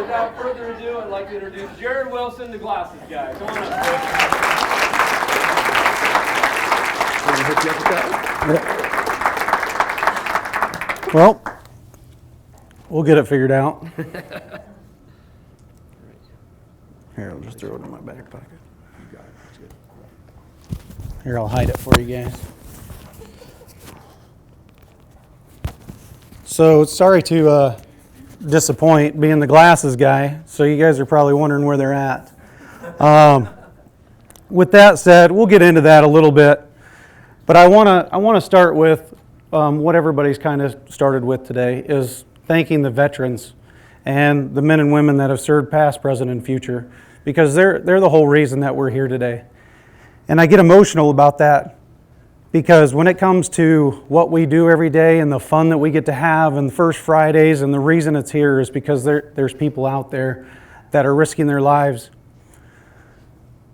without further ado, I'd like to introduce Jared Wilson, the glasses guy. Come on up, Quick. Well, we'll get it figured out. Here, I'll just throw it in my back pocket. Here, I'll hide it for you guys. So, sorry to disappoint being the glasses guy, so you guys are probably wondering where they're at. With that said, we'll get into that a little bit, but I want to start with what everybody's kind of started with today, is thanking the veterans and the men and women that have served past, present, and future, because they're the whole reason that we're here today. And I get emotional about that, because when it comes to what we do every day and the fun that we get to have and the First Fridays, and the reason it's here is because there's people out there that are risking their lives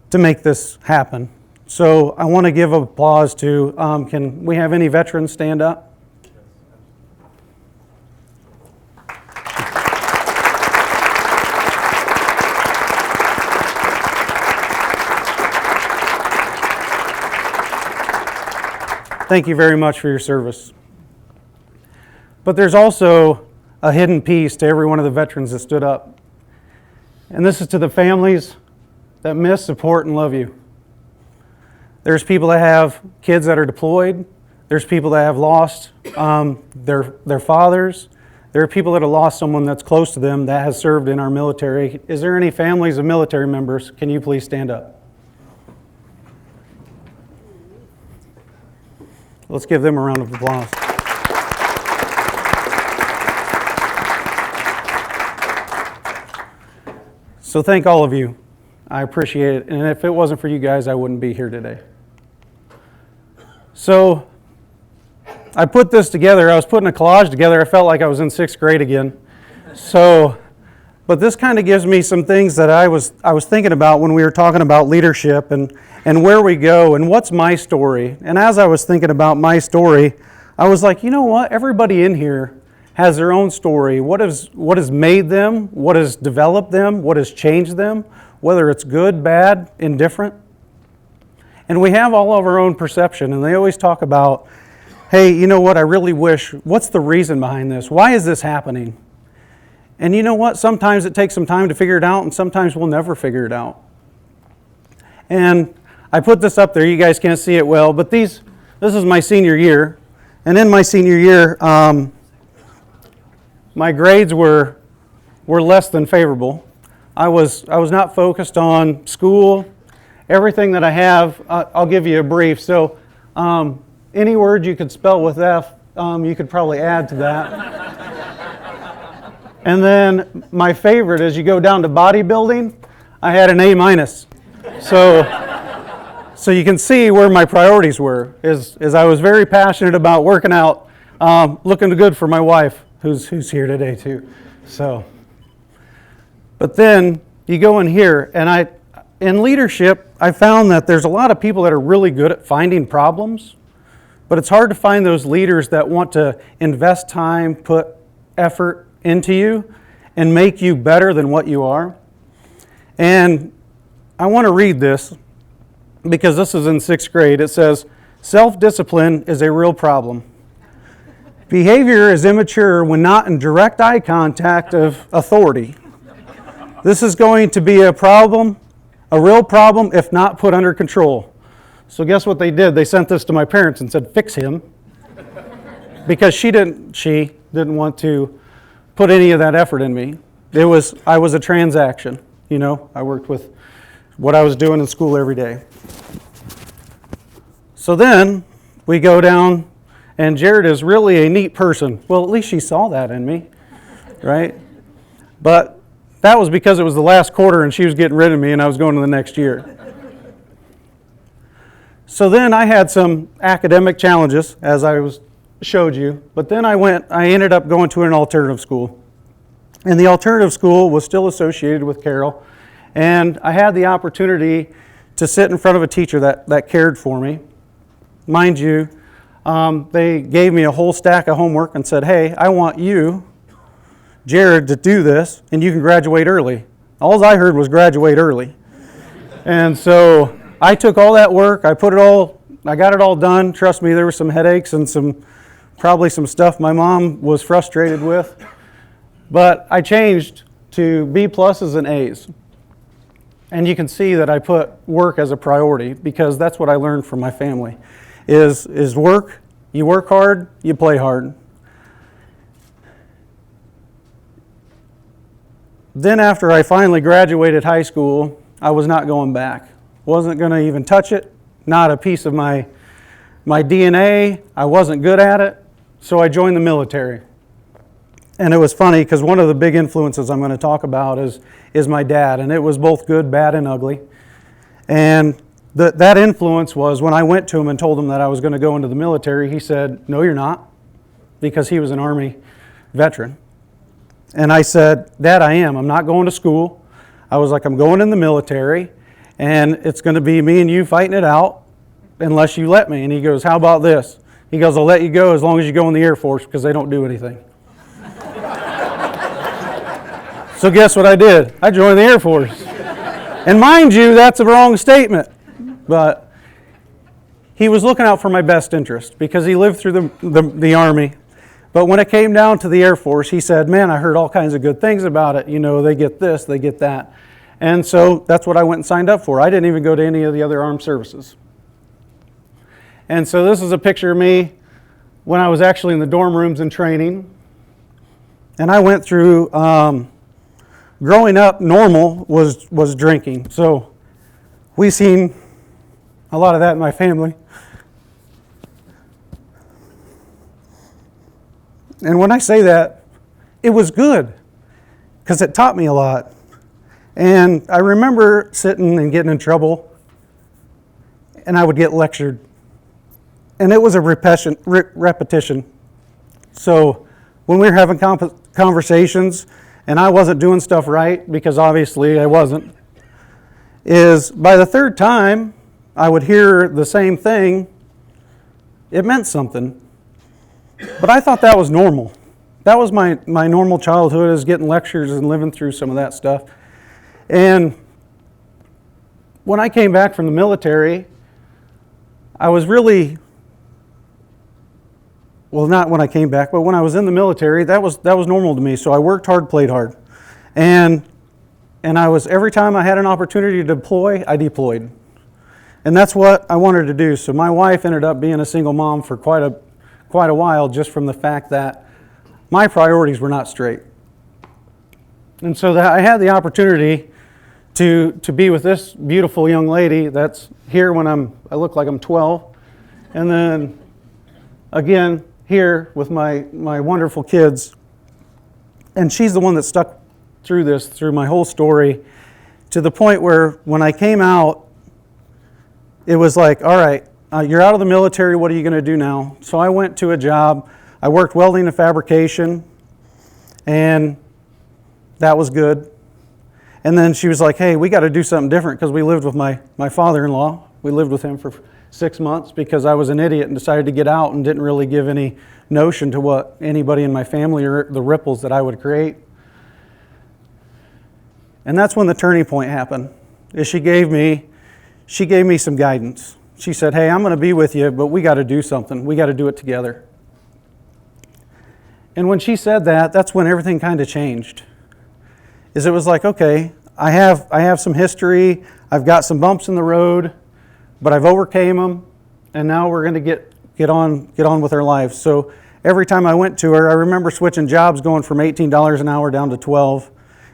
to make this happen. So I want to give applause to, can we have any veterans stand up? Thank you very much for your service. But there's also a hidden piece to every one of the veterans that stood up. And this is to the families that miss, support, and love you. There's people that have kids that are deployed. There's people that have lost their fathers. There are people that have lost someone that's close to them that has served in our military. Is there any families of military members? Can you please stand up? Let's give them a round of applause. So thank all of you. I appreciate it. And if it wasn't for you guys, I wouldn't be here today. So I put this together. I was putting a collage together. I felt like I was in 6th grade again. But this kind of gives me some things that I was thinking about when we were talking about leadership and where we go and what's my story. And as I was thinking about my story, I was like, you know what? Everybody in here has their own story. What has made them? What has developed them? What has changed them? Whether it's good, bad, indifferent. And we have all of our own perception. And they always talk about, hey, you know what? I really wish, what's the reason behind this? Why is this happening? And you know what? Sometimes it takes some time to figure it out, and sometimes we'll never figure it out. And I put this up there. You guys can't see it well, but this is my senior year. And in my senior year, my grades were less than favorable. I was not focused on school. Everything that I have, I'll give you a brief. So any word you could spell with F, you could probably add to that. And then my favorite, as you go down to bodybuilding, I had an A-. So you can see where my priorities were, is I was very passionate about working out, looking good for my wife, who's here today too. But then you go in here, and in leadership, I found that there's a lot of people that are really good at finding problems, but it's hard to find those leaders that want to invest time, put effort into you, and make you better than what you are. And I want to read this because this is in 6th grade. It says, self-discipline is a real problem. Behavior is immature when not in direct eye contact of authority. This is going to be a problem, a real problem, if not put under control. So guess what they did? They sent this to my parents and said, fix him. Because she didn't want to put any of that effort in me. I was a transaction. You know, I worked with what I was doing in school every day. So then we go down, and Jared is really a neat person. Well, at least she saw that in me, right? But that was because it was the last quarter and she was getting rid of me and I was going to the next year. So then I had some academic challenges, as I showed you, but then I ended up going to an alternative school. And the alternative school was still associated with Carroll, and I had the opportunity to sit in front of a teacher that cared for me. Mind you, they gave me a whole stack of homework and said, hey, I want you Jared to do this, and you can graduate early. All I heard was graduate early. And so I took all that work, I got it all done. Trust me, there were some headaches and probably some stuff my mom was frustrated with. But I changed to B pluses and A's. And you can see that I put work as a priority because that's what I learned from my family is work. You work hard, you play hard. Then after I finally graduated high school, I was not going back. Wasn't going to even touch it. Not a piece of my DNA. I wasn't good at it. So I joined the military. And it was funny because one of the big influences I'm going to talk about is my dad. And it was both good, bad, and ugly. And that influence was when I went to him and told him that I was going to go into the military, he said, "No, you're not," because he was an Army veteran. And I said, "Dad, I am. I'm not going to school." I was like, "I'm going in the military, and it's going to be me and you fighting it out unless you let me." And he goes, "How about this?" He goes, "I'll let you go as long as you go in the Air Force because they don't do anything." So guess what I did? I joined the Air Force. And mind you, that's a wrong statement. But he was looking out for my best interest because he lived through the Army. But when it came down to the Air Force, he said, "Man, I heard all kinds of good things about it. You know, they get this, they get that." And so that's what I went and signed up for. I didn't even go to any of the other armed services. And so this is a picture of me when I was actually in the dorm rooms and training. And I went through, growing up, normal was drinking. So we've seen a lot of that in my family. And when I say that, it was good because it taught me a lot. And I remember sitting and getting in trouble, and I would get lectured. And it was a repetition. So when we were having conversations, and I wasn't doing stuff right, because obviously I wasn't, is by the third time I would hear the same thing, it meant something. But I thought that was normal. That was my normal childhood, is getting lectures and living through some of that stuff. And when I came back from the military, I was really, well, not when I came back, but when I was in the military, that was normal to me. So I worked hard, played hard. And I was, every time I had an opportunity to deploy, I deployed. And that's what I wanted to do. So my wife ended up being a single mom for quite a while, just from the fact that my priorities were not straight. And so that I had the opportunity to be with this beautiful young lady that's here when I look like I'm 12. And then again, here with my wonderful kids. And she's the one that stuck through my whole story, to the point where when I came out, it was like, all right, you're out of the military, what are you going to do now? So I went to a job. I worked welding and fabrication, and that was good. And then she was like, "Hey, we got to do something different," because we lived with my father-in-law. We lived with him for 6 months because I was an idiot and decided to get out and didn't really give any notion to what anybody in my family or the ripples that I would create. And that's when the turning point happened. Is she gave me some guidance. She said, "Hey, I'm going to be with you, but we got to do something. We got to do it together." And when she said that, that's when everything kind of changed. Is it was like, okay, I have some history. I've got some bumps in the road, but I've overcame them, and now we're going to get on with our lives. So every time I went to her, I remember switching jobs, going from $18 an hour down to $12.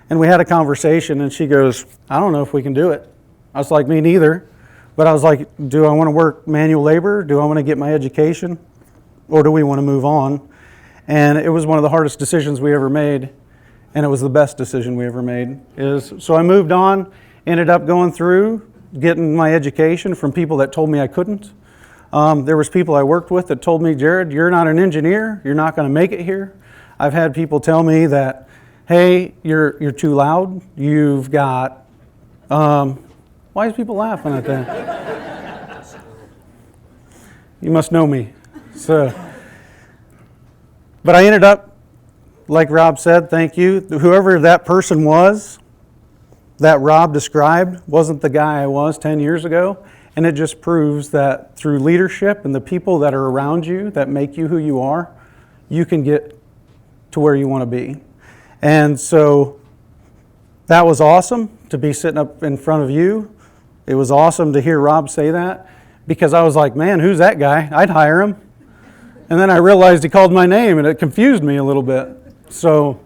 And we had a conversation, and she goes, "I don't know if we can do it." I was like, "Me neither." But I was like, do I want to work manual labor? Do I want to get my education? Or do we want to move on? And it was one of the hardest decisions we ever made. And it was the best decision we ever made. So I moved on, ended up going through, getting my education from people that told me I couldn't. There was people I worked with that told me, "Jared, you're not an engineer. You're not going to make it here." I've had people tell me that, "Hey, you're too loud. You've got..." Why is people laughing at that? You must know me. But I ended up like Rob said, thank you. Whoever that person was that Rob described wasn't the guy I was 10 years ago. And it just proves that through leadership and the people that are around you that make you who you are, you can get to where you want to be. And so that was awesome to be sitting up in front of you. It was awesome to hear Rob say that, because I was like, man, who's that guy? I'd hire him. And then I realized he called my name, and it confused me a little bit. So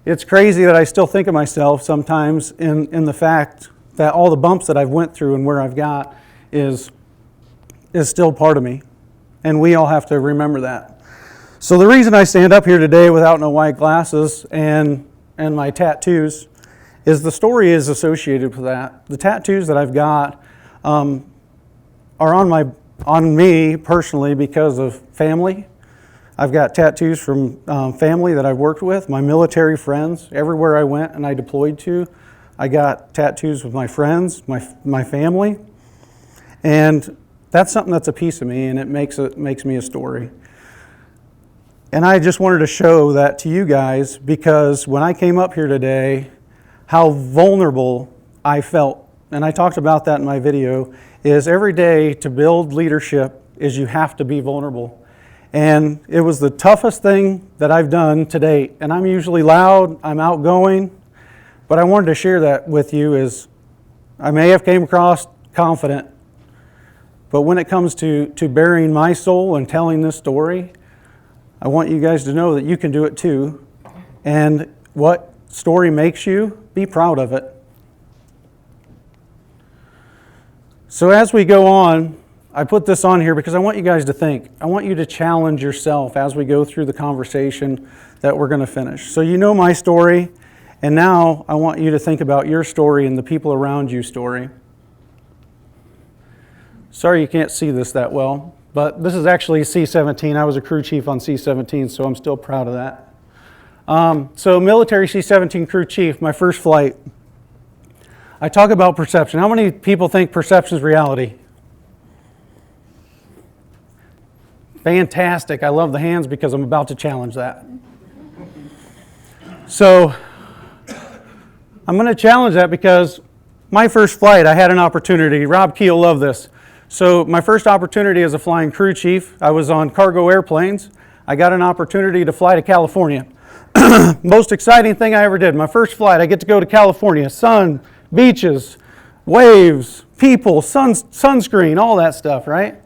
it's crazy that I still think of myself sometimes in the fact that all the bumps that I've went through and where I've got is still part of me. And we all have to remember that. So the reason I stand up here today without no white glasses and my tattoos is the story is associated with that. The tattoos that I've got are on me personally because of family. I've got tattoos from family that I've worked with, my military friends. Everywhere I went and I deployed to, I got tattoos with my friends, my family. And that's something that's a piece of me, and it makes me a story. And I just wanted to show that to you guys, because when I came up here today, how vulnerable I felt, and I talked about that in my video, is every day to build leadership is you have to be vulnerable. And it was the toughest thing that I've done to date. And I'm usually loud, I'm outgoing, but I wanted to share that with you. Is I may have came across confident, but when it comes to bearing my soul and telling this story, I want you guys to know that you can do it too. And what story makes you, be proud of it. So as we go on, I put this on here because I want you guys to think. I want you to challenge yourself as we go through the conversation that we're going to finish. So you know my story, and now I want you to think about your story and the people around you story. Sorry you can't see this that well, but this is actually C-17. I was a crew chief on C-17, so I'm still proud of that. So military C-17 crew chief, my first flight. I talk about perception. How many people think perception is reality? Fantastic. I love the hands because I'm about to challenge that. So I'm going to challenge that because my first flight, I had an opportunity. Rob Keel loved this. So my first opportunity as a flying crew chief, I was on cargo airplanes. I got an opportunity to fly to California. Most exciting thing I ever did. My first flight, I get to go to California. Sun, beaches, waves, people, sunscreen, all that stuff, right?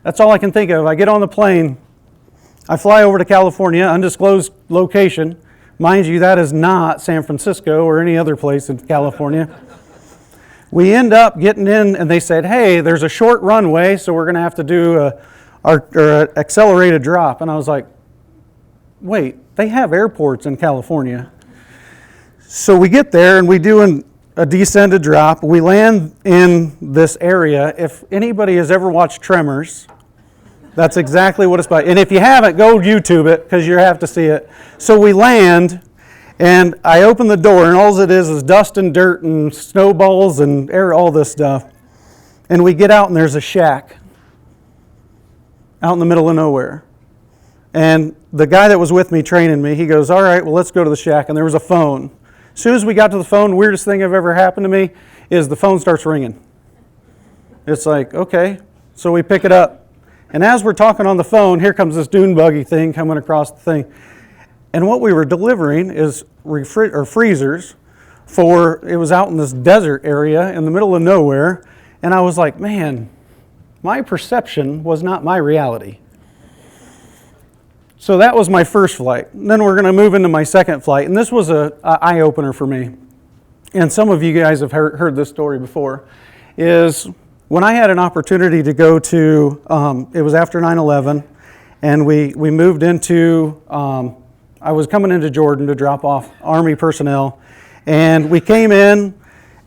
That's all I can think of. I get on the plane. I fly over to California, undisclosed location. Mind you, that is not San Francisco or any other place in California. We end up getting in, and they said, hey, there's a short runway, so we're going to have to do an accelerated drop. And I was like, wait, they have airports in California. So we get there, and we do a descended drop. We land in this area. If anybody has ever watched Tremors, that's exactly what it's about. And if you haven't, go YouTube it, because you have to see it. So we land, and I open the door, and all it is dust and dirt and snowballs and air, all this stuff. And we get out, and there's a shack out in the middle of nowhere. And the guy that was with me training me, he goes, all right, well, let's go to the shack. And there was a phone. As soon as we got to the phone, weirdest thing I've ever happened to me is the phone starts ringing. It's like, okay. So we pick it up. And as we're talking on the phone, here comes this dune buggy thing coming across the thing. And what we were delivering is freezers for, it was out in this desert area in the middle of nowhere. And I was like, man, my perception was not my reality. So that was my first flight. And then we're going to move into my second flight. And this was an eye-opener for me. And some of you guys have heard this story before. Is when I had an opportunity to go to, it was after 9/11, and we moved into, I was coming into Jordan to drop off Army personnel. And we came in,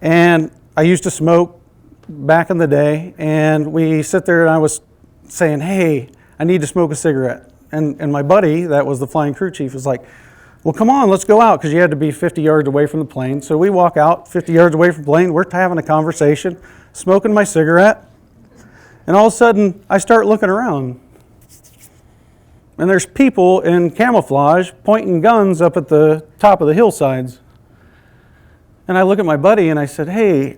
and I used to smoke back in the day. And we sit there, and I was saying, hey, I need to smoke a cigarette. And my buddy, that was the flying crew chief, was like, well, come on, let's go out, because you had to be 50 yards away from the plane. So we walk out 50 yards away from the plane. We're having a conversation, smoking my cigarette. And all of a sudden, I start looking around. and there's people in camouflage pointing guns up at the top of the hillsides. And I look at my buddy and I said, hey,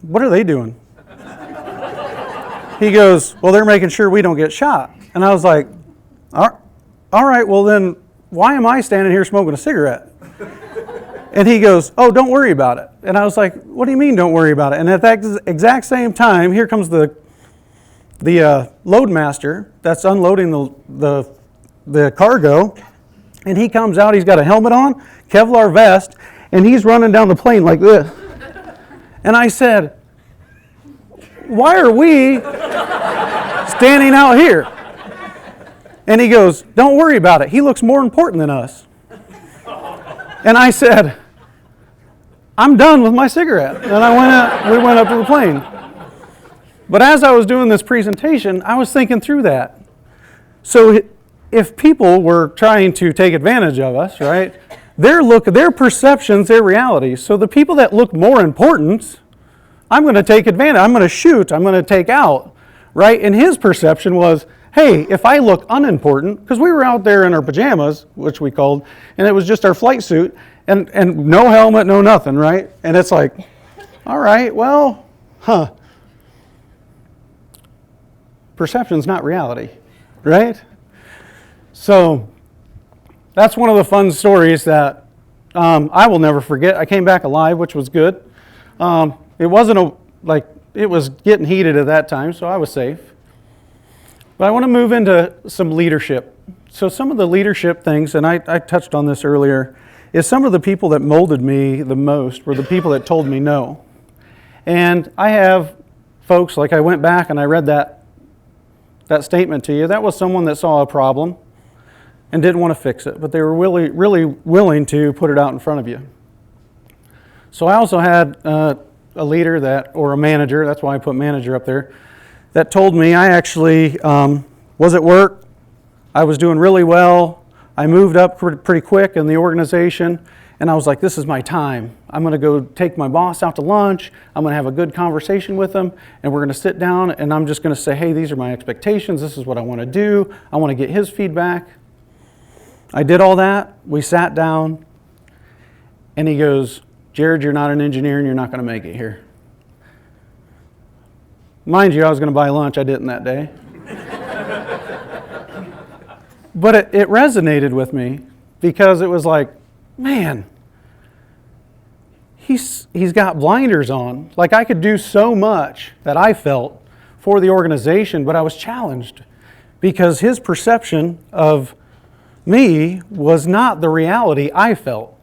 what are they doing? He goes, well, they're making sure we don't get shot. And I was like, all right, well then, why am I standing here smoking a cigarette? And he goes, oh, don't worry about it. And I was like, what do you mean don't worry about it? And at that exact same time, here comes the loadmaster that's unloading the cargo, and he comes out, he's got a helmet on, Kevlar vest, and he's running down the plane like this. And I said, why are we standing out here? And he goes, don't worry about it. He looks more important than us. And I said, I'm done with my cigarette. And we went up to the plane. But as I was doing this presentation, I was thinking through that. So if people were trying to take advantage of us, right, their perceptions, their realities. So the people that look more important, I'm going to take advantage. I'm going to shoot. I'm going to take out, right? And his perception was, hey, if I look unimportant, because we were out there in our pajamas, which we called, and it was just our flight suit, and no helmet, no nothing, right? And it's like, all right, well, perception's not reality, right? So that's one of the fun stories that I will never forget. I came back alive, which was good. It wasn't it was getting heated at that time, so I was safe. But I want to move into some leadership. So some of the leadership things, and I touched on this earlier, is some of the people that molded me the most were the people that told me no. And I have folks, like I went back and I read that statement to you. That was someone that saw a problem and didn't want to fix it, but they were really willing to put it out in front of you. So I also had a leader or a manager, that's why I put manager up there, that told me I actually was at work, I was doing really well, I moved up pretty quick in the organization, and I was like, this is my time. I'm going to go take my boss out to lunch, I'm going to have a good conversation with him, and we're going to sit down, and I'm just going to say, hey, these are my expectations, this is what I want to do, I want to get his feedback. I did all that, we sat down, and he goes, Jared, you're not an engineer and you're not going to make it here. Mind you, I was going to buy lunch, I didn't that day. But it resonated with me because it was like, man, he's got blinders on. Like I could do so much that I felt for the organization, but I was challenged because his perception of me was not the reality I felt.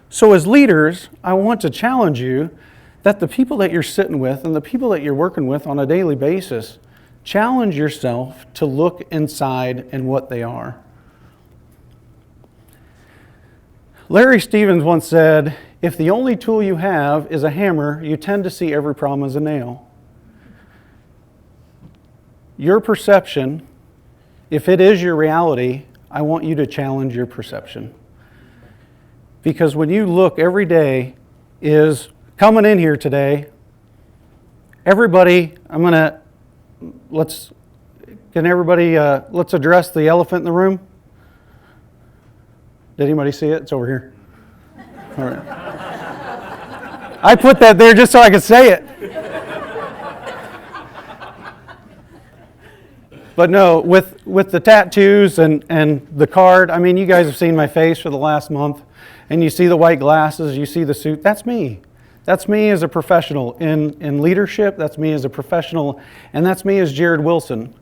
So as leaders, I want to challenge you that the people that you're sitting with and the people that you're working with on a daily basis, challenge yourself to look inside and what they are. Larry Stevens once said, if the only tool you have is a hammer, you tend to see every problem as a nail. Your perception, if it is your reality, I want you to challenge your perception. Because when you look every day is coming in here today, everybody, let's address the elephant in the room. Did anybody see it? It's over here. All right. I put that there just so I could say it. But no, with the tattoos and the card, I mean, you guys have seen my face for the last month, and you see the white glasses, you see the suit, that's me. That's me as a professional in leadership, that's me as a professional, and that's me as Jared Wilson.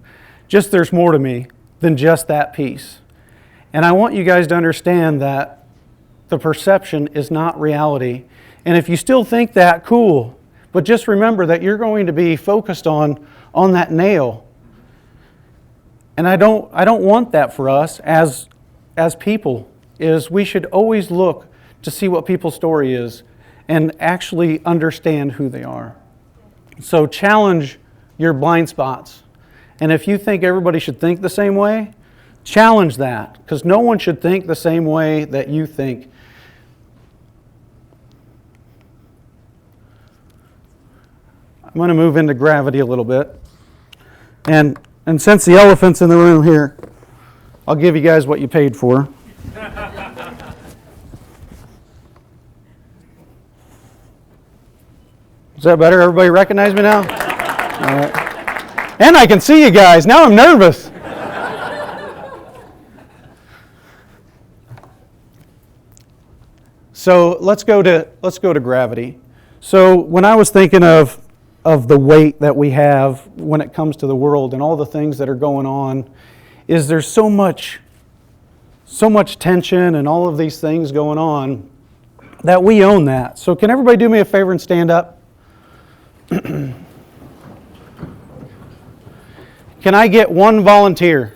Just there's more to me than just that piece. And I want you guys to understand that the perception is not reality. And if you still think that, cool. But just remember that you're going to be focused on that nail. And I don't want that for us as people, is we should always look to see what people's story is and actually understand who they are. So challenge your blind spots. And if you think everybody should think the same way, challenge that, because no one should think the same way that you think. I'm going to move into gravity a little bit. And And since the elephant's in the room here, I'll give you guys what you paid for. Is that better? Everybody recognize me now? All right. And I can see you guys. Now I'm nervous. So let's go to gravity. So when I was thinking of the weight that we have when it comes to the world and all the things that are going on, is there's so much tension and all of these things going on that we own that. So can everybody do me a favor and stand up? Can I get one volunteer?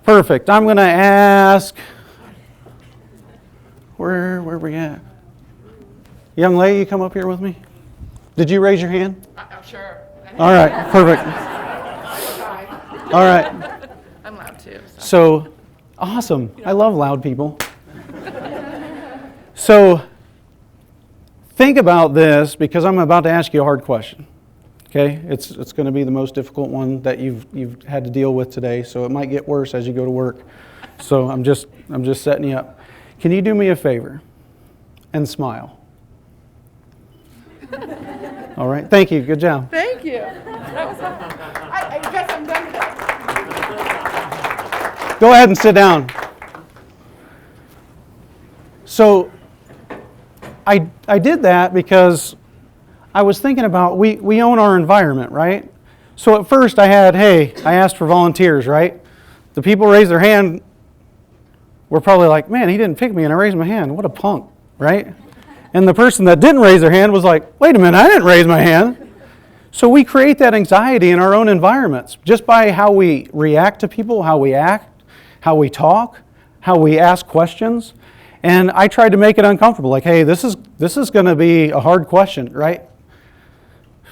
Perfect. I'm going to ask, where are we at? Young lady, you come up here with me? Did you raise your hand? I'm sure. All right, perfect. All right. I'm loud too. So, awesome. I love loud people. So, think about this because I'm about to ask you a hard question. Okay? It's going to be the most difficult one that you've had to deal with today, so it might get worse as you go to work. So, I'm just setting you up. Can you do me a favor and smile? All right. Thank you. Good job. Thank you. I guess I'm done with that. Go ahead and sit down. So I did that because I was thinking about we own our environment, right? So at first I asked for volunteers, right? The people raised their hand were probably like, man, he didn't pick me and I raised my hand. What a punk, right? And the person that didn't raise their hand was like, wait a minute, I didn't raise my hand. So we create that anxiety in our own environments just by how we react to people, how we act, how we talk, how we ask questions. And I tried to make it uncomfortable. Like, hey, this is going to be a hard question, right?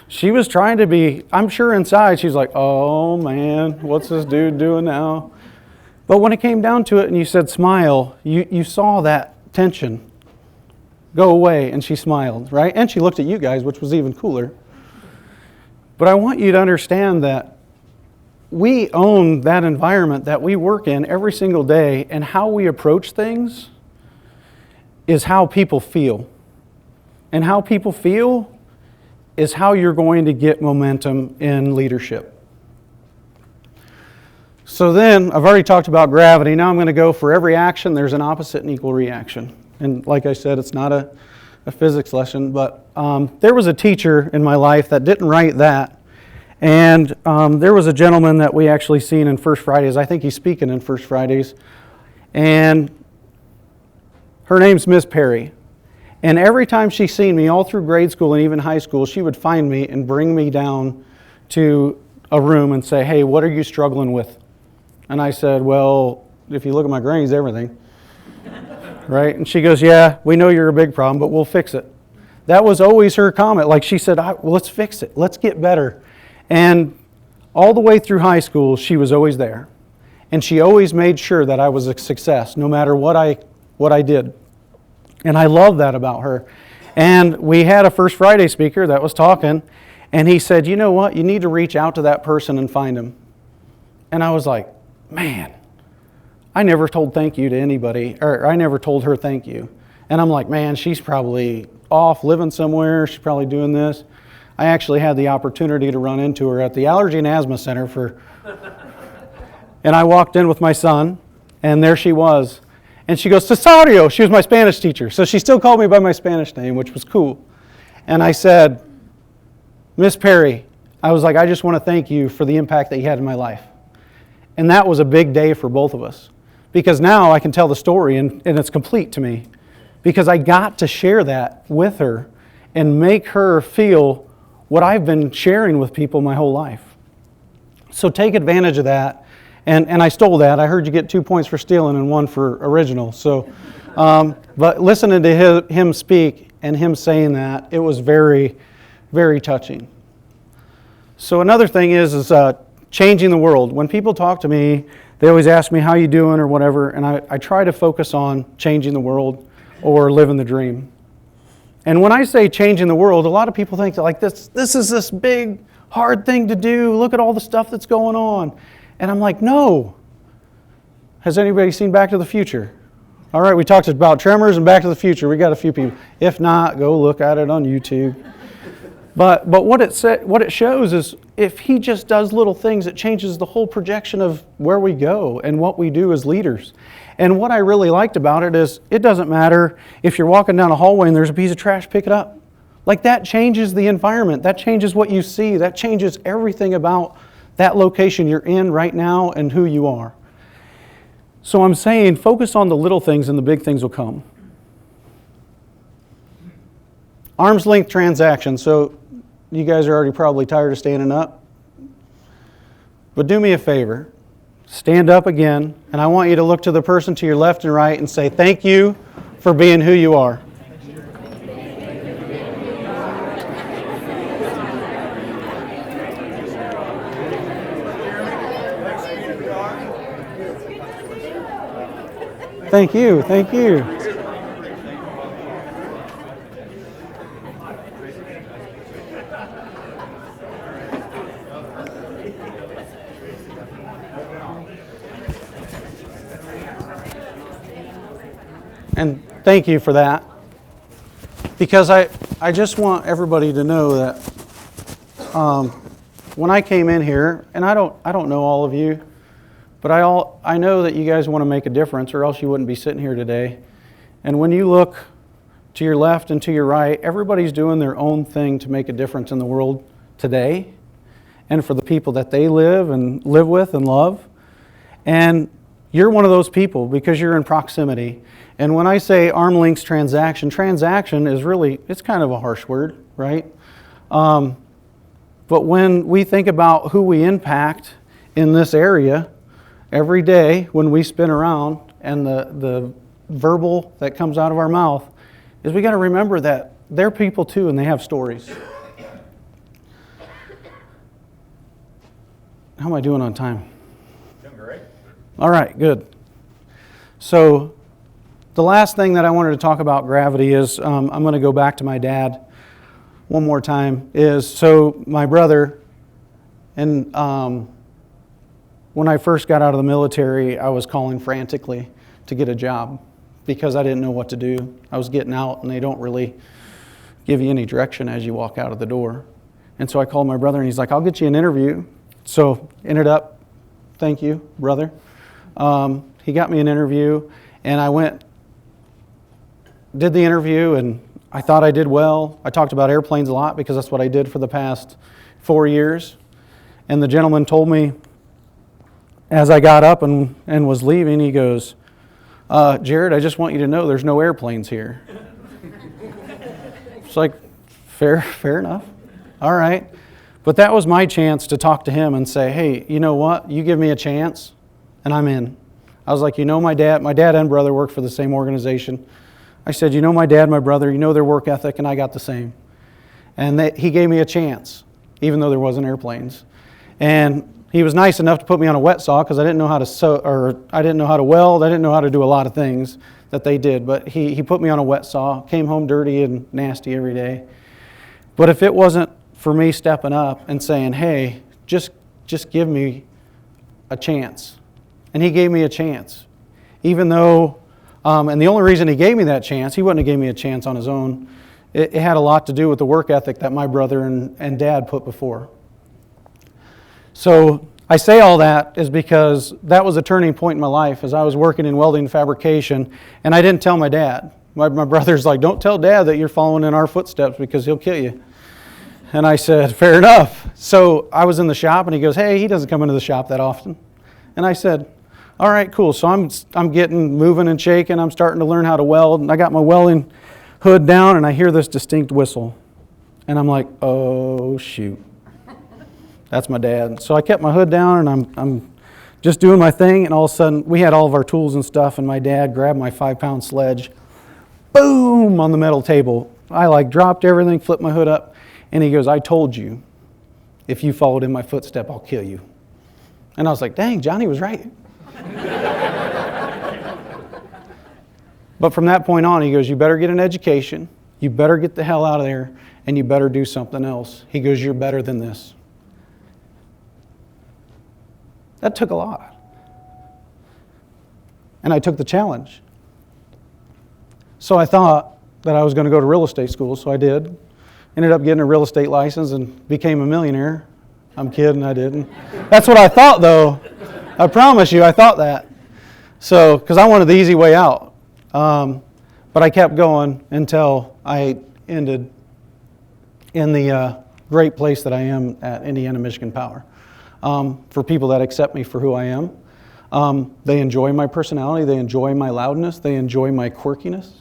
She was trying to be, I'm sure inside, she's like, oh man, what's this dude doing now? But when it came down to it and you said smile, you saw that tension go away, and she smiled, right? And she looked at you guys, which was even cooler. But I want you to understand that we own that environment that we work in every single day, and how we approach things is how people feel. And how people feel is how you're going to get momentum in leadership. So then, I've already talked about gravity. Now I'm going to go for every action, there's an opposite and equal reaction. And like I said, it's not a physics lesson, but there was a teacher in my life that didn't write that. And there was a gentleman that we actually seen in First Fridays. I think he's speaking in First Fridays. And her name's Miss Perry. And every time she seen me, all through grade school and even high school, she would find me and bring me down to a room and say, hey, what are you struggling with? And I said, well, if you look at my grades, everything. Right? And she goes, yeah, we know you're a big problem, but we'll fix it. That was always her comment. Like she said, well, let's fix it. Let's get better. And all the way through high school, she was always there. And she always made sure that I was a success, no matter what I did. And I love that about her. And we had a First Friday speaker that was talking, and he said, you know what? You need to reach out to that person and find him. And I was like, man, I never told thank you to anybody, or I never told her thank you. And I'm like, man, she's probably off living somewhere. She's probably doing this. I actually had the opportunity to run into her at the Allergy and Asthma Center and I walked in with my son, and there she was. And she goes, Cesario. She was my Spanish teacher. So she still called me by my Spanish name, which was cool. And I said, Miss Perry, I was like, I just want to thank you for the impact that you had in my life. And that was a big day for both of us. Because now I can tell the story and it's complete to me. Because I got to share that with her and make her feel what I've been sharing with people my whole life. So take advantage of that. And I stole that. I heard you get 2 points for stealing and 1 for original. So, but listening to him speak and him saying that, it was very, very touching. So another thing is changing the world. When people talk to me, they always ask me, how you doing or whatever, and I try to focus on changing the world or living the dream. And when I say changing the world, a lot of people think that like this is this big, hard thing to do. Look at all the stuff that's going on. And I'm like, no. Has anybody seen Back to the Future? All right, we talked about Tremors and Back to the Future. We got a few people. If not, go look at it on YouTube. But what it shows is if he just does little things, it changes the whole projection of where we go and what we do as leaders. And what I really liked about it is it doesn't matter if you're walking down a hallway and there's a piece of trash, pick it up. Like that changes the environment. That changes what you see. That changes everything about that location you're in right now and who you are. So I'm saying focus on the little things and the big things will come. Arm's length transaction. So you guys are already probably tired of standing up. But do me a favor. Stand up again, and I want you to look to the person to your left and right and say, thank you for being who you are. Thank you, thank you. And thank you for that, because I just want everybody to know that when I came in here, and I don't know all of you, but I know that you guys want to make a difference, or else you wouldn't be sitting here today. And when you look to your left and to your right, everybody's doing their own thing to make a difference in the world today, and for the people that they live with and love. And you're one of those people because you're in proximity. And when I say arm length transaction is really, it's kind of a harsh word, right? But when we think about who we impact in this area every day when we spin around, and the verbal that comes out of our mouth, is we got to remember that they're people too and they have stories. How am I doing on time? Doing great. All right, good. So the last thing that I wanted to talk about gravity is, I'm going to go back to my dad one more time, is so my brother, and when I first got out of the military, I was calling frantically to get a job because I didn't know what to do. I was getting out and they don't really give you any direction as you walk out of the door. And so I called my brother and he's like, I'll get you an interview. So ended up, thank you, brother. He got me an interview and I went, did the interview, and I thought I did well. I talked about airplanes a lot because that's what I did for the past 4 years. And the gentleman told me as I got up and was leaving, he goes, Jared, I just want you to know there's no airplanes here. It's like, fair enough. All right. But that was my chance to talk to him and say, hey, you know what? You give me a chance and I'm in. I was like, you know, my dad and brother work for the same organization. I said, you know, my dad, my brother, you know their work ethic, and I got the same. And he gave me a chance, even though there wasn't airplanes. And he was nice enough to put me on a wet saw because I didn't know how to sew, or I didn't know how to weld. I didn't know how to do a lot of things that they did. But he put me on a wet saw, came home dirty and nasty every day. But if it wasn't for me stepping up and saying, hey, just give me a chance. And he gave me a chance. Even though, and the only reason he gave me that chance, he wouldn't have gave me a chance on his own. It had a lot to do with the work ethic that my brother and dad put before. So I say all that is because that was a turning point in my life as I was working in welding and fabrication, and I didn't tell my dad. My brother's like, don't tell Dad that you're following in our footsteps because he'll kill you. And I said, fair enough. So I was in the shop and he goes, hey, he doesn't come into the shop that often. And I said, all right, cool. So I'm getting moving and shaking. I'm starting to learn how to weld. And I got my welding hood down and I hear this distinct whistle. And I'm like, oh, shoot. That's my dad. So I kept my hood down and I'm just doing my thing. And all of a sudden, we had all of our tools and stuff. And my dad grabbed my 5-pound sledge. Boom! On the metal table. I dropped everything, flipped my hood up. And he goes, I told you, if you followed in my footstep, I'll kill you. And I was like, dang, Johnny was right. But from that point on, he goes, you better get an education. You better get the hell out of there and you better do something else. He goes, you're better than this. That took a lot. And I took the challenge. So I thought that I was going to go to real estate school, so I did. Ended up getting a real estate license and became a millionaire. I'm kidding, I didn't. That's what I thought, though. I promise you, I thought that. So, because I wanted the easy way out. But I kept going until I ended in the great place that I am at Indiana Michigan Power. For people that accept me for who I am. They enjoy my personality, they enjoy my loudness, they enjoy my quirkiness,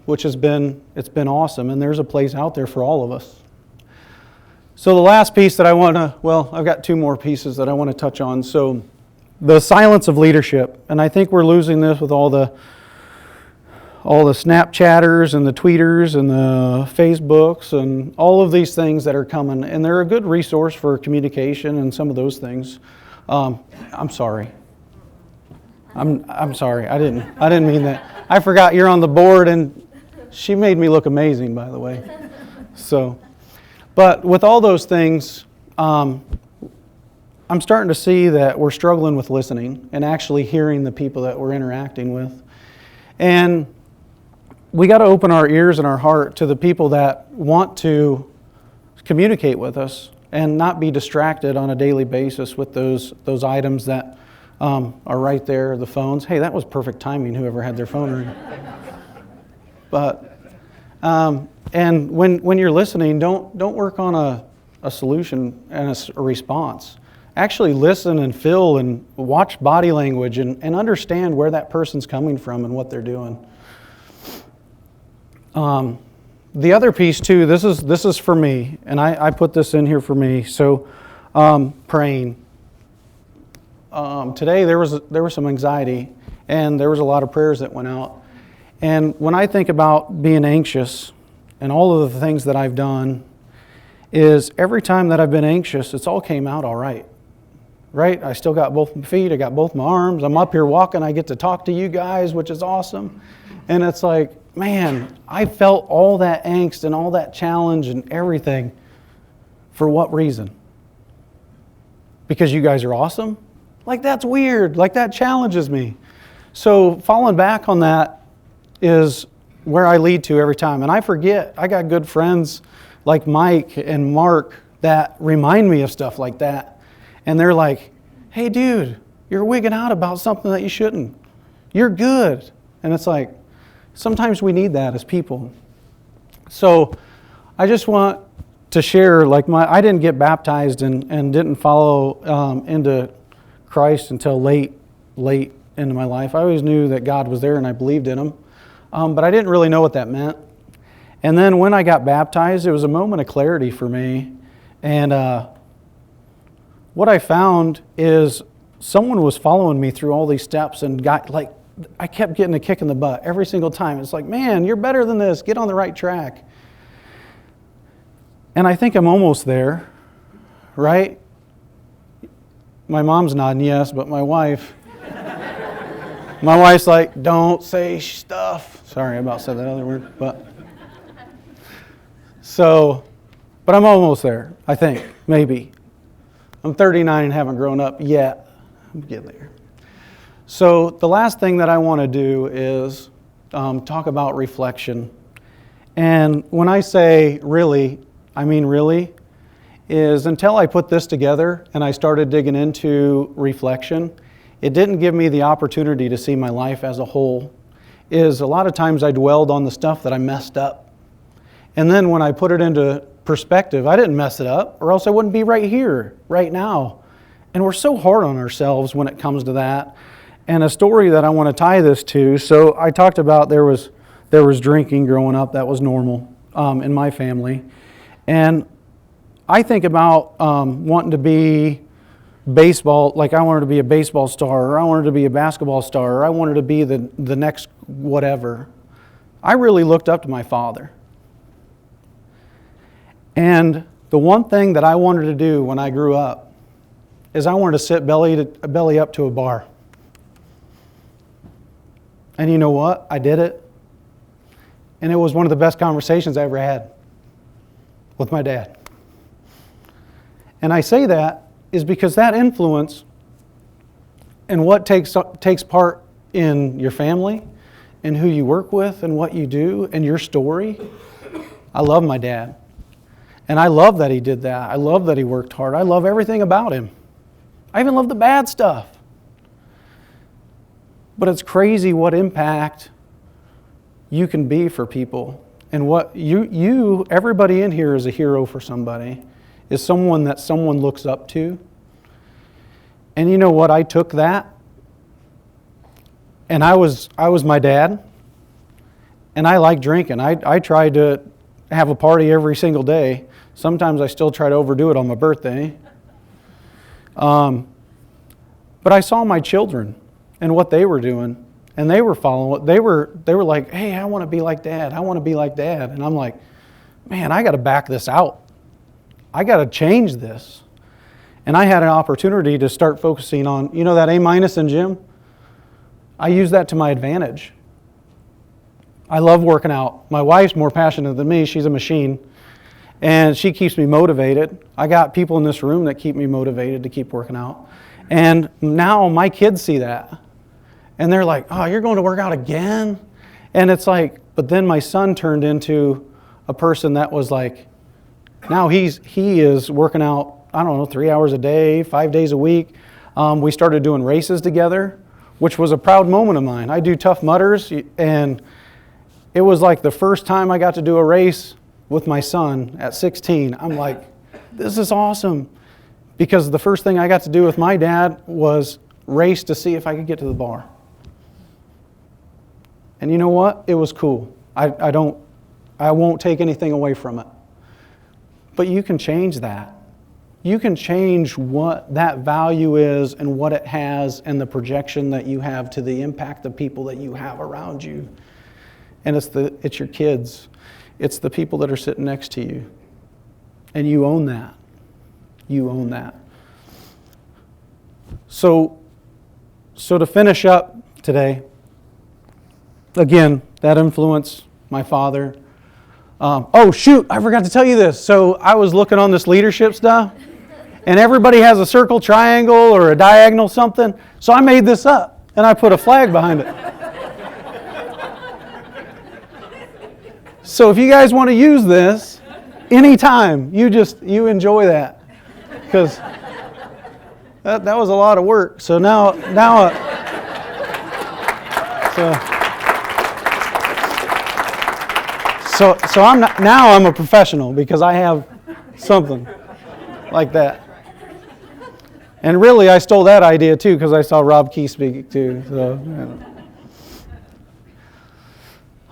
which it's been awesome, and there's a place out there for all of us. So the last piece that I want to, well, I've got two more pieces that I want to touch on. So the silence of leadership, and I think we're losing this with all the Snapchatters and the tweeters and the Facebooks and all of these things that are coming, and they're a good resource for communication and some of those things. I'm sorry. I'm sorry. I didn't mean that. I forgot you're on the board, and she made me look amazing, by the way. So, but with all those things, I'm starting to see that we're struggling with listening and actually hearing the people that we're interacting with. And we got to open our ears and our heart to the people that want to communicate with us and not be distracted on a daily basis with those items that are right there, the phones. Hey, that was perfect timing, whoever had their phone ring. But, and when you're listening, don't work on a solution and a response. Actually listen and feel and watch body language and understand where that person's coming from and what they're doing. The other piece too, this is for me, and I put this in here for me. So, praying. Today there was some anxiety, and there was a lot of prayers that went out. And when I think about being anxious, and all of the things that I've done, is every time that I've been anxious, it's all came out all right. Right? I still got both my feet, I got both my arms. I'm up here walking. I get to talk to you guys, which is awesome. And it's like, man, I felt all that angst and all that challenge and everything. For what reason? Because you guys are awesome? Like, that's weird. Like, that challenges me. So falling back on that is where I lead to every time. And I forget. I got good friends like Mike and Mark that remind me of stuff like that. And they're like, hey, dude, you're wigging out about something that you shouldn't. You're good. And it's like, sometimes we need that as people. So I just want to share, like, I didn't get baptized and didn't follow into Christ until late into my life. I always knew that God was there and I believed in Him. But I didn't really know what that meant. And then when I got baptized, it was a moment of clarity for me. And what I found is someone was following me through all these steps and I kept getting a kick in the butt every single time. It's like, man, you're better than this. Get on the right track. And I think I'm almost there, right? My mom's nodding yes, but my wife's like, don't say stuff. Sorry, I about said that other word, but I'm almost there, I think, maybe. I'm 39 and haven't grown up yet. I'm getting there. So the last thing that I want to do is talk about reflection. And when I say really, I mean really, is until I put this together and I started digging into reflection, it didn't give me the opportunity to see my life as a whole. Is a lot of times I dwelled on the stuff that I messed up. And then when I put it into perspective, I didn't mess it up, or else I wouldn't be right here, right now. And we're so hard on ourselves when it comes to that. And a story that I want to tie this to, so I talked about there was drinking growing up. That was normal in my family. And I think about wanting to be baseball, like I wanted to be a baseball star, or I wanted to be a basketball star, or I wanted to be the next whatever. I really looked up to my father. And the one thing that I wanted to do when I grew up is I wanted to sit belly up to a bar. And you know what? I did it. And it was one of the best conversations I ever had with my dad. And I say that is because that influence and what takes part in your family and who you work with and what you do and your story. I love my dad. And I love that he did that. I love that he worked hard. I love everything about him. I even love the bad stuff. But it's crazy what impact you can be for people. And what everybody in here is a hero for somebody, is someone that someone looks up to. And you know what? I took that, and I was my dad, and I like drinking. I tried to have a party every single day. Sometimes I still try to overdo it on my birthday. But I saw my children and what they were doing, and they were following. They were like, hey, I want to be like Dad. I want to be like Dad. And I'm like, man, I got to back this out. I got to change this. And I had an opportunity to start focusing on, you know, that A- in gym? I use that to my advantage. I love working out. My wife's more passionate than me. She's a machine. And she keeps me motivated. I got people in this room that keep me motivated to keep working out. And now my kids see that. And they're like, oh, you're going to work out again? And it's like, but then my son turned into a person that was like, now he is working out, I don't know, 3 hours a day, 5 days a week. We started doing races together, which was a proud moment of mine. I do Tough Mudders, and it was like the first time I got to do a race with my son at 16. I'm like, this is awesome. Because the first thing I got to do with my dad was race to see if I could get to the bar. And you know what? It was cool. I won't take anything away from it. But you can change that. You can change what that value is and what it has and the projection that you have to the impact of people that you have around you. And it's your kids. It's the people that are sitting next to you. And you own that. You own that. So to finish up today, again, that influence, my father. Oh shoot, I forgot to tell you this. So I was looking on this leadership stuff, and everybody has a circle, triangle, or a diagonal something. So I made this up, and I put a flag behind it. So if you guys want to use this, anytime, you enjoy that. Because that was a lot of work. So now So I'm a professional because I have something like that. And really, I stole that idea too because I saw Rob Key speak too. So,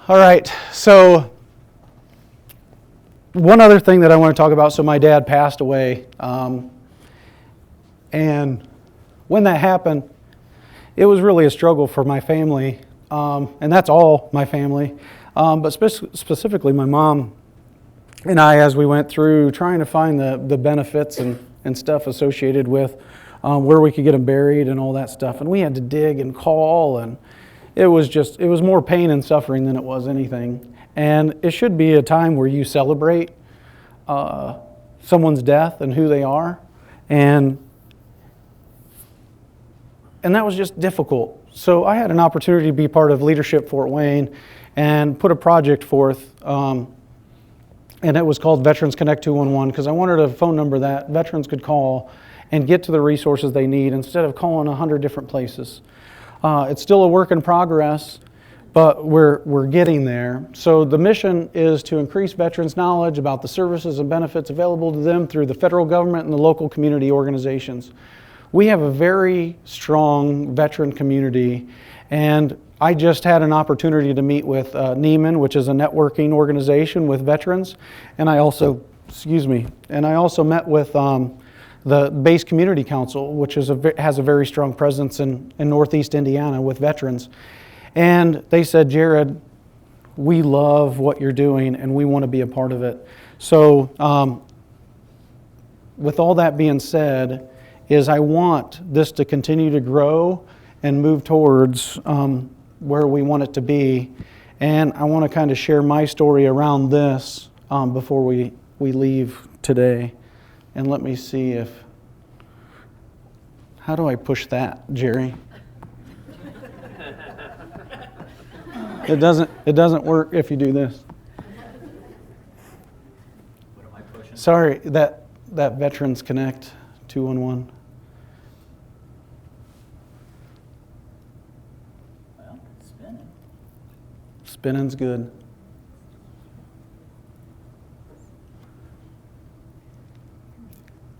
all right. So one other thing that I want to talk about. So my dad passed away, and when that happened, it was really a struggle for my family, and that's all my family. But specifically my mom and I, as we went through trying to find the benefits and stuff associated with where we could get them buried and all that stuff. And we had to dig and call, and it was more pain and suffering than it was anything. And it should be a time where you celebrate someone's death and who they are. And that was just difficult. So I had an opportunity to be part of Leadership Fort Wayne and put a project forth, and it was called Veterans Connect 211, because I wanted a phone number that veterans could call and get to the resources they need instead of calling 100 different places. It's still a work in progress, but we're getting there. So the mission is to increase veterans' knowledge about the services and benefits available to them through the federal government and the local community organizations. We have a very strong veteran community, and I just had an opportunity to meet with Neiman, which is a networking organization with veterans, and I also met with the Base Community Council, which has a very strong presence in Northeast Indiana with veterans. And they said, Jared, we love what you're doing and we want to be a part of it. So with all that being said, I want this to continue to grow and move towards where we want it to be. And I want to kind of share my story around this before we leave today. And let me see if, how do I push that, Jerry? It doesn't work if you do this. What am I pushing? Sorry, that Veterans Connect 211. Well, it's spinning. Spinning's good.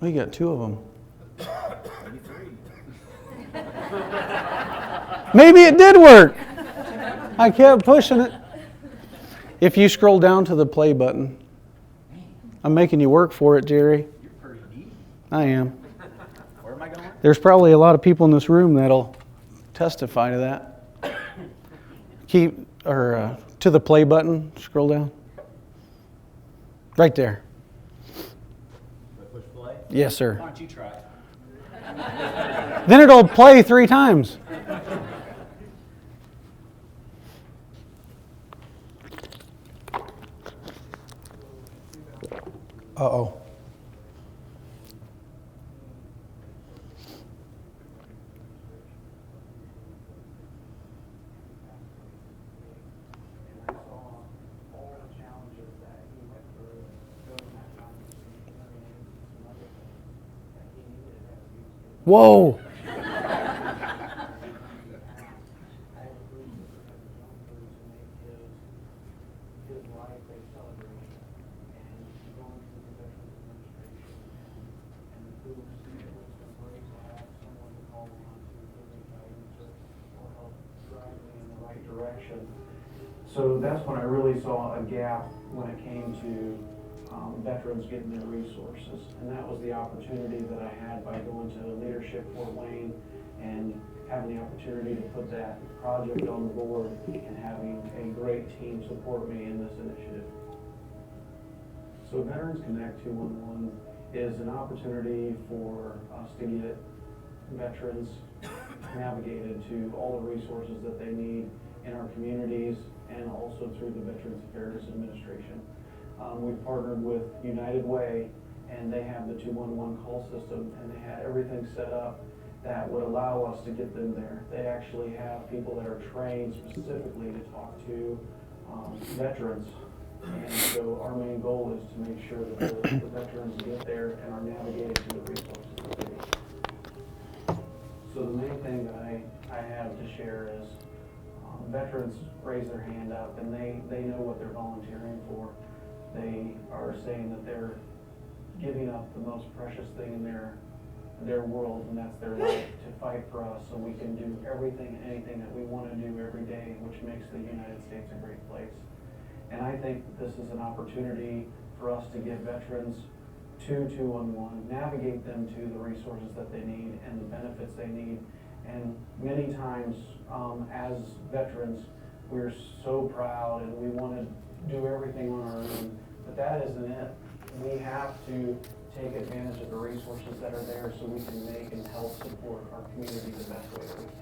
We got two of them. 33. Maybe it did work. I kept pushing it. If you scroll down to the play button, I'm making you work for it, Jerry. You're pretty neat. I am. Where am I going? There's probably a lot of people in this room that'll testify to that. To the play button, scroll down. Right there. Do I push play? Yes, sir. Why don't you try it? Then it'll play 3 times. Uh-oh. Whoa. So that's when I really saw a gap when it came to veterans getting their resources. And that was the opportunity that I had by going to Leadership Fort Wayne and having the opportunity to put that project on the board and having a great team support me in this initiative. So Veterans Connect 211 is an opportunity for us to get veterans navigated to all the resources that they need in our communities and also through the Veterans Affairs Administration. We've partnered with United Way, and they have the 211 call system, and they had everything set up that would allow us to get them there. They actually have people that are trained specifically to talk to veterans. And so our main goal is to make sure that the veterans get there and are navigated to the resources that they need. So the main thing that I have to share is veterans raise their hand up and they know what they're volunteering for. They are saying that they're giving up the most precious thing in their world, and that's their life, to fight for us so we can do everything and anything that we want to do every day, which makes the United States a great place. And I think that this is an opportunity for us to get veterans to 211, navigate them to the resources that they need and the benefits they need. And many times, as veterans, we're so proud and we want to do everything on our own, but that isn't it. We have to take advantage of the resources that are there so we can make and help support our community the best way that we can.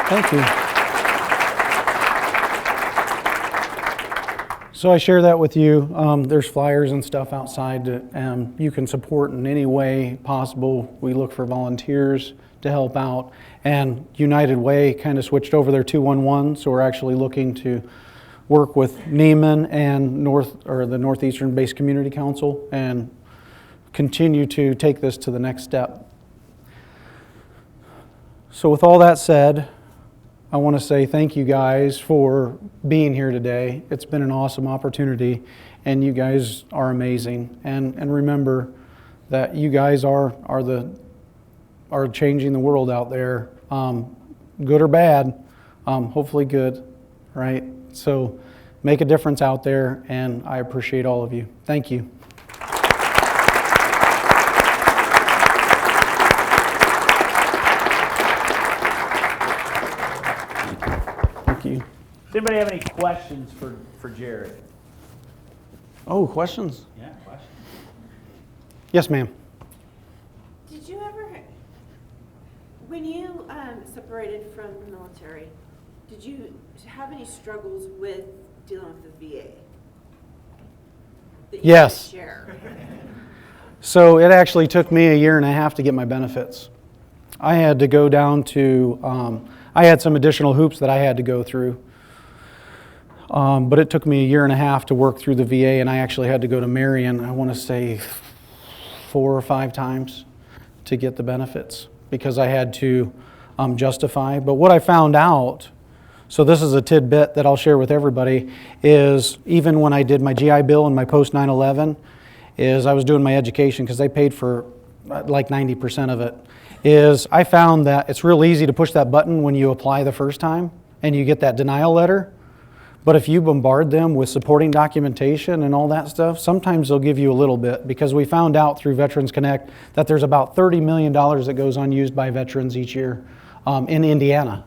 Thank you. So I share that with you. There's flyers and stuff outside that you can support in any way possible. We look for volunteers to help out. And United Way kind of switched over their 211, so we're actually looking to work with Neiman and the Northeastern Base Community Council and continue to take this to the next step. So with all that said, I want to say thank you guys for being here today. It's been an awesome opportunity, and you guys are amazing. And remember that you guys are changing the world out there, good or bad, hopefully good, right? So make a difference out there, and I appreciate all of you. Thank you. Thank you. Does anybody have any questions for Jared? Oh, questions? Yeah, questions. Yes, ma'am. separated from the military, did you have any struggles with dealing with the VA? That you Yes. could share? So it actually took me a year and a half to get my benefits. I had to go down to, I had some additional hoops that I had to go through. But it took me a year and a half to work through the VA, and I actually had to go to Marion, I want to say 4 or 5 times to get the benefits because I had to justify. But what I found out, so this is a tidbit that I'll share with everybody, is even when I did my GI Bill and my post 9/11, is I was doing my education because they paid for like 90% of it, is I found that it's real easy to push that button when you apply the first time and you get that denial letter. But if you bombard them with supporting documentation and all that stuff, sometimes they'll give you a little bit because we found out through Veterans Connect that there's about $30 million that goes unused by veterans each year in Indiana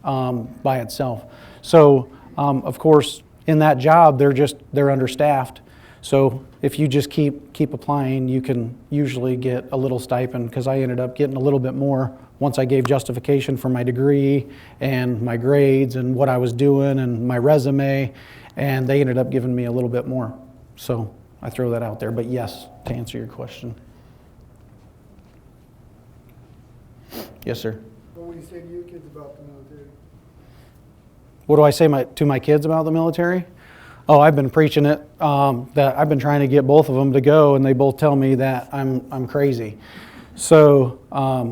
by itself. So, of course, in that job, they're understaffed. So if you just keep applying, you can usually get a little stipend because I ended up getting a little bit more once I gave justification for my degree and my grades and what I was doing and my resume, and they ended up giving me a little bit more. So I throw that out there. But yes, to answer your question. Yes, sir. What would you say to your kids about the military? What do I say to my kids about the military? Oh, I've been preaching it. That I've been trying to get both of them to go, and they both tell me that I'm crazy. So,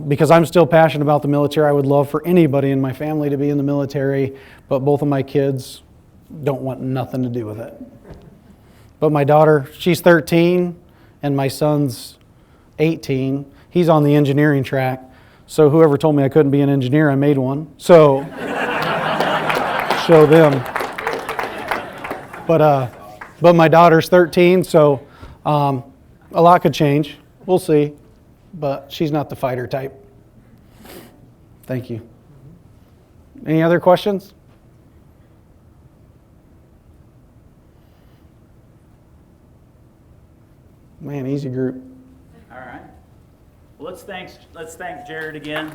because I'm still passionate about the military, I would love for anybody in my family to be in the military, but both of my kids don't want nothing to do with it. But my daughter, she's 13, and my son's 18. He's on the engineering track. So whoever told me I couldn't be an engineer, I made one. So, show them. But my daughter's 13, so a lot could change. We'll see. But she's not the fighter type. Thank you. Any other questions? Man, easy group. All right. Well, let's thank Jared again.